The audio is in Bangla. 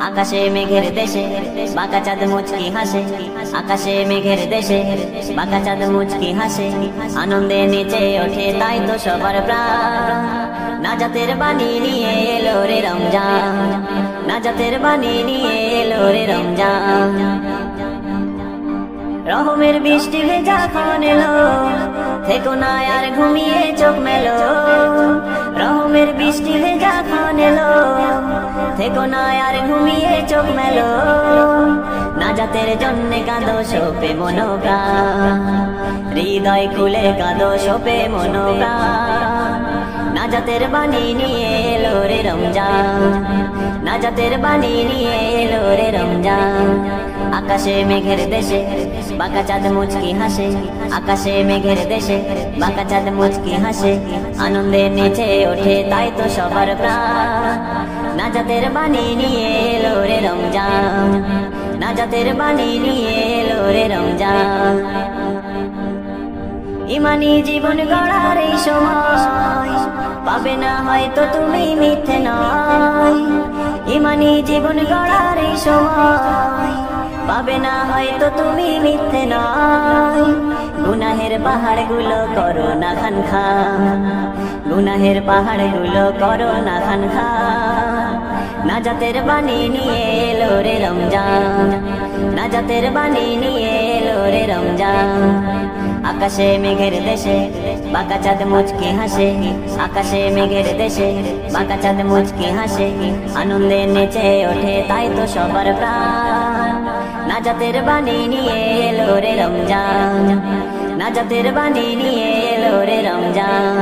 আকাশে মেঘের দেশে বাঁকা চাঁদ মুচকি হাসে, আকাশে মেঘের দেশে বাঁকা চাঁদ মুচকি হাসে, আনন্দে নেচে ওঠে তাই তো সবার প্রাণ। নাজাতের বাণী নিয়ে এলো রে রমজান, নাজাতের বাণী নিয়ে এলো রে রমজান। রহমের বৃষ্টি ভেজা খন এলো, থেকো না আর ঘুমিয়ে চোখ মেলো। রহমের বৃষ্টি ভেজা খন এলো, থেকো না আর ঘুমিয়ে চোখ মেলো। নাজাতের জন্যে কাঁদো শোপে মনোপ্রাণ, হৃদয় খুলে কাঁদো শোপে মনোপ্রাণ। নাজাতের বাণী নিয়ে এলো রে রমজান, নাজাতের বাণী নিয়ে এলো রে রমজান। আকাশে মেঘের দেশে বাঁকা চাঁদ মুচকি হাসে, আকাশে মেঘের দেশে বাঁকা চাঁদ মুচকি হাসে, আনন্দে নেচে ওঠে তাই তো সবার প্রাণ। নাজাতের বাণী নিয়ে এলো রে রমজান, নাজাতের বাণী নিয়ে এলো রে রমজান। ইমানি জীবন গড়ার এই সময় পাবে না হয়তো তুমি মিথ্যে নয়। ইমানি জীবন গড়ার এই সময় পাবে না হয়তো তুমি মিথ্যে নয়। গুনাহের পাহাড় গুলো করো না খানখা, গুনাহের পাহাড় গুলো করো না খানখা। নাজাতের বাণী নিয়ে এলো রে রমজান, নাজাতের বাণী নিয়ে এলো রে রমজান। আকাশে মেঘের দেশে বাঁকা চাঁদ মুচকি হাসে, আকাশে মেঘের দেশে বাঁকা চাঁদ মুচকি হাসে, আনন্দে নেচে ওঠে তাই তো সবার প্রাণ। নাজাতের বাণী নিয়ে এলো রে রমজান, নাজাতের বাণী নিয়ে এলো রে রমজান।